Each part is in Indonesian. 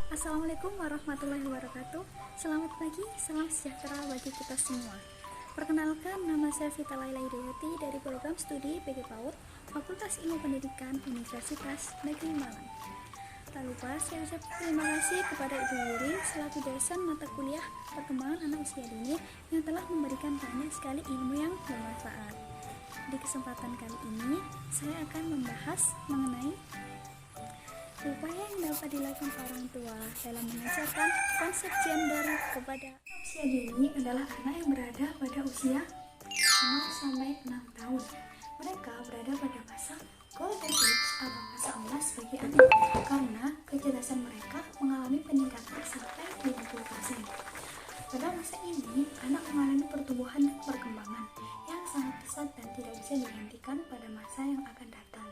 Assalamualaikum warahmatullahi wabarakatuh. Selamat pagi, salam sejahtera bagi kita semua. Perkenalkan, nama saya Vita Laila Hidayati dari program studi PG PAUD Fakultas Ilmu Pendidikan Universitas Negeri Malang. Tak lupa saya ucapkan terima kasih kepada Ibu Wuri selaku dosen mata kuliah perkembangan anak usia dini yang telah memberikan banyak sekali ilmu yang bermanfaat. Di kesempatan kali ini saya akan membahas mengenai upaya yang dapat dilakukan orang tua dalam mengajarkan konsep gender kepada usia dini adalah anak yang berada pada usia 0-6 tahun. Mereka berada pada masa golden age atau masa emas bagi anak karena kecerdasan mereka mengalami peningkatan sampai 50%. Pada masa ini, anak mengalami pertumbuhan dan perkembangan yang sangat pesat dan tidak bisa digantikan pada masa yang akan datang.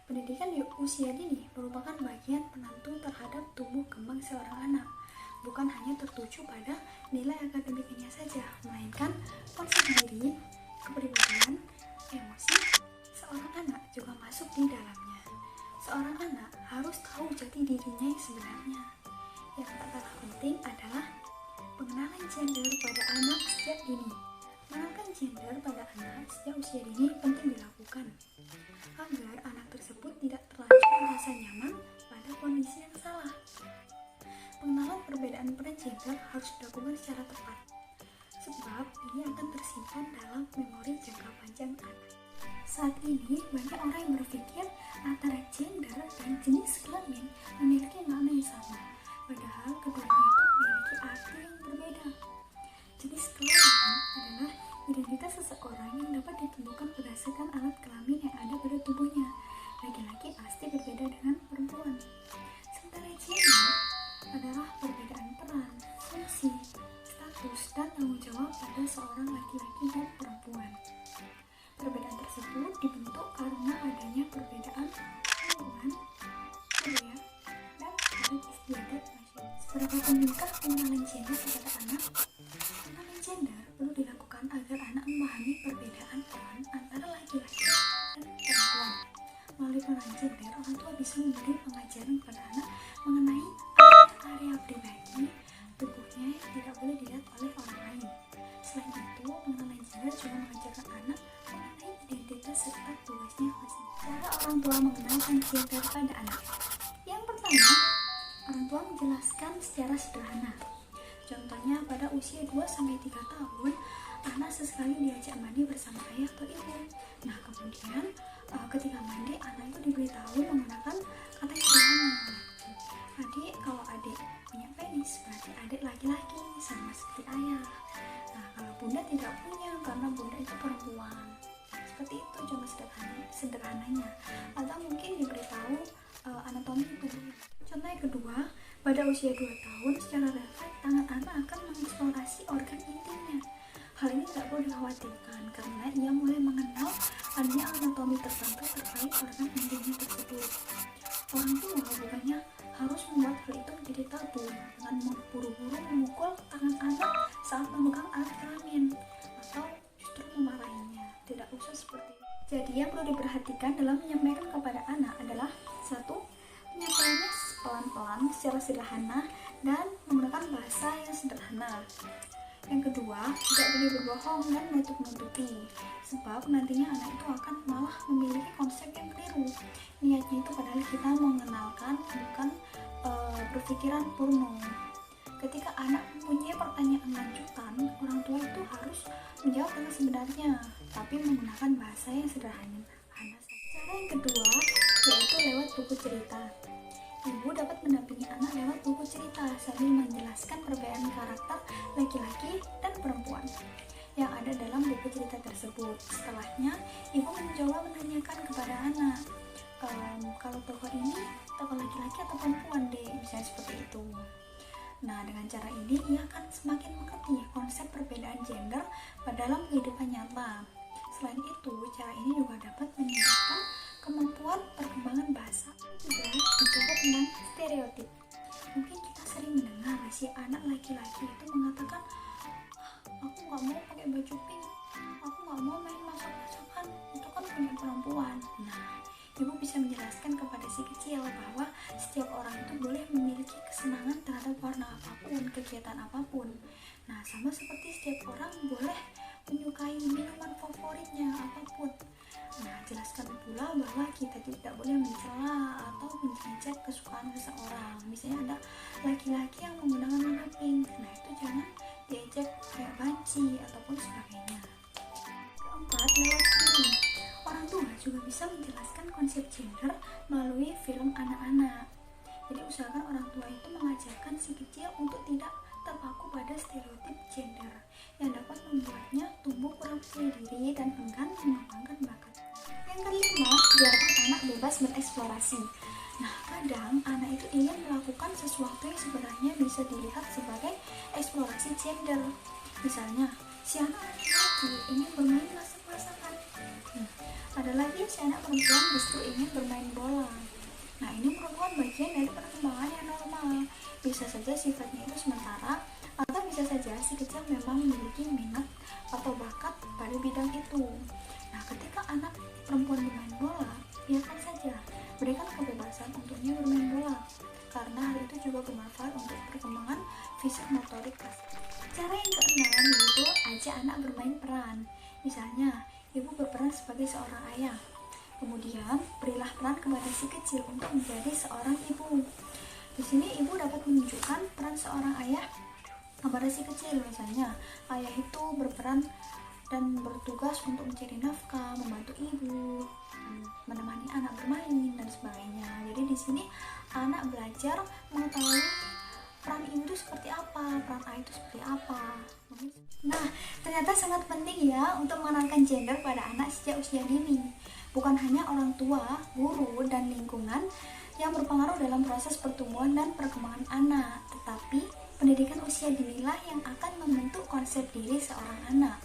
Pendidikan di usia dini merupakan bagian penentu terhadap tumbuh kembang seorang anak, bukan hanya tertuju pada nilai akademiknya saja, melainkan konsep diri, kepribadian, emosi seorang anak juga masuk di dalamnya. Seorang anak harus tahu jati dirinya yang sebenarnya. Yang tak kalah penting adalah pengenalan gender pada anak sejak dini. Mengenalkan gender pada anak sejak usia dini penting dilakukan agar anak tersebut tidak terlanjur merasa nyaman pada kondisi yang salah. Pengenalan perbedaan peran gender harus dilakukan secara tepat, sebab ini akan tersimpan dalam memori jangka panjang anak. Saat ini, banyak orang yang berpikir antara gender dan jenis kelamin memiliki makna yang sama, padahal keduanya itu memiliki arti yang berbeda. Jenis kelamin adalah identitas seseorang yang dapat ditemukan berdasarkan alat kelamin yang ada pada tubuhnya. Laki-laki pasti berbeda dengan perempuan. Sementara gender adalah perbedaan peran, fungsi, status, dan tanggung jawab pada seorang laki-laki dan perempuan. Perbedaan tersebut dibentuk karena adanya perbedaan lingkungan, budaya, dan adat istiadat masyarakat. Seberapa pentingkah pengenalan gender kepada anak? Pengenalan gender perlu dilakukan agar anak memahami perbedaan peran antara laki-laki dan perempuan. Melalui pengenalan gender, orang tua bisa memberi pengajaran kepada anak mengenai area pribadi tubuhnya yang tidak boleh dilihat oleh orang lain. Selain itu, pengenalan gender juga mengajarkan anak mengenai identitas serta tugasnya masing-masing. Cara orang tua mengenalkan gender pada anak. Yang pertama, orang tua menjelaskan secara sederhana. Contohnya pada usia 2-3 tahun, anak sesekali diajak mandi bersama ayah atau ibu. Nah, kemudian ketika mandi, anak itu diberitahu menggunakan kata yang sederhana. Adik, kalau adik punya penis, berarti adik laki-laki, sama seperti ayah. Nah, kalau bunda tidak punya, karena bunda itu perempuan. Seperti itu contoh sederhananya. Atau mungkin diberitahu anatomi tubuh. Contoh yang kedua, pada usia 2 tahun, secara refleks tangan anak akan mengeksplorasi organ intimnya. Hal ini tidak perlu dikhawatirkan karena ia mulai mengenal adanya anatomi tertentu terkait organ intimnya tersebut. Orang tua bukannya harus membuat hal itu menjadi tabu dengan buru-buru memukul tangan anak saat memegang alat kelamin atau justru memarahinya. Tidak usah seperti itu. Jadi yang perlu diperhatikan dalam menyampaikan kepada anak adalah 1. Penyampaiannya pelan-pelan secara sederhana dan menggunakan bahasa yang sederhana. Yang kedua, tidak boleh berbohong dan menutup-nutupi, sebab nantinya anak itu akan malah memiliki konsep yang keliru. Niatnya itu padahal kita mengenalkan, bukan berpikiran porno. Ketika anak mempunyai pertanyaan lanjutan, orang tua itu harus menjawab dengan sebenarnya, tapi menggunakan bahasa yang sederhana. Cara yang kedua yaitu lewat buku cerita. Ibu dapat mendampingi anak lewat buku cerita sambil menjelaskan perbedaan karakter laki-laki dan perempuan yang ada dalam buku cerita tersebut. Setelahnya, ibu mencoba menanyakan kepada anak, kalau tokoh ini tokoh laki-laki atau perempuan deh, misalnya seperti itu. Nah, dengan cara ini ia akan semakin mengerti konsep perbedaan gender dalam kehidupan nyata. Selain itu, cara ini juga dapat meningkatkan kemampuan perkembangan bahasa. Juga bicara tentang stereotip. Mungkin kita sering mendengar si anak laki-laki itu mengatakan, aku gak mau pakai baju pink, aku gak mau main masak-masakan, itu kan punya perempuan. Nah, ibu bisa menjelaskan kepada si kecil bahwa setiap orang itu boleh memiliki kesenangan terhadap warna apapun, kegiatan apapun. Nah, sama seperti setiap orang boleh menyukai minuman favoritnya apapun. Nah, jelaskan pula bahwa kita tidak boleh mencela atau menjejak kesukaan seseorang. Misalnya ada laki-laki yang menggunakan warna pink, nah itu jangan diejek kayak banci ataupun sebagainya. Keempat, lewat film. Orang tua juga bisa menjelaskan konsep gender melalui film anak-anak. Jadi usahakan orang tua itu mengajarkan si kecil untuk tidak terpaku pada stereotip gender yang dapat membuatnya tumbuh kurang percaya diri dan enggan mengembangkan bakat. Yang kelima, biarkan anak bebas bereksplorasi. Nah, kadang anak itu ingin melakukan sesuatu yang sebenarnya bisa dilihat sebagai eksplorasi gender. Misalnya, si anak laki-laki ingin bermain masak-masakan. Ada lagi si anak perempuan justru ingin bermain bola. Nah, ini merupakan bagian dari perkembangan yang normal. Bisa saja sifatnya itu sementara, atau bisa saja si kecil memang memiliki minat atau bakat pada bidang itu. Nah, ketika anak perempuan bermain bola, biarkan saja, berikan kebebasan untuknya bermain bola, karena hal itu juga bermanfaat untuk perkembangan fisik motorik kasar. Cara yang keenam yaitu ajak anak bermain peran. Misalnya, ibu berperan sebagai seorang ayah. Kemudian, berilah peran kepada si kecil untuk menjadi seorang ibu. Di sini ibu dapat menunjukkan peran seorang ayah kepada si kecil. Misalnya, ayah itu berperan dan bertugas untuk mencari nafkah, membantu ibu, menemani anak bermain dan sebagainya. Jadi di sini anak belajar mengetahui peran ibu itu seperti apa, peran ayah itu seperti apa. Nah, ternyata sangat penting ya untuk mengenalkan gender pada anak sejak usia dini. Bukan hanya orang tua, guru, dan lingkungan yang berpengaruh dalam proses pertumbuhan dan perkembangan anak, tetapi pendidikan usia dinilah yang akan membentuk konsep diri seorang anak.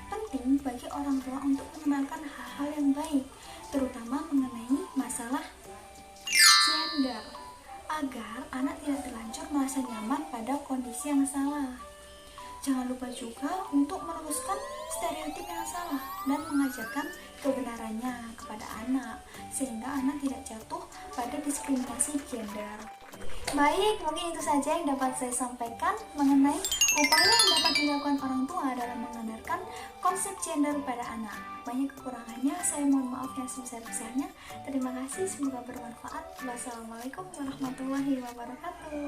Penting bagi orang tua untuk mengenalkan hal-hal yang baik, terutama mengenai masalah gender, agar anak tidak terlanjur merasa nyaman pada kondisi yang salah. Jangan lupa juga untuk meluruskan stereotip yang salah dan mengajarkan kebenarannya kepada anak, sehingga anak tidak jatuh pada diskriminasi gender. Baik, mungkin itu saja yang dapat saya sampaikan mengenai upaya yang dapat dilakukan orang tua dalam mengenalkan konsep gender pada anak. Banyak kekurangannya, saya mohon maaf yang sebesar-besarnya. Terima kasih, semoga bermanfaat. Wassalamualaikum warahmatullahi wabarakatuh.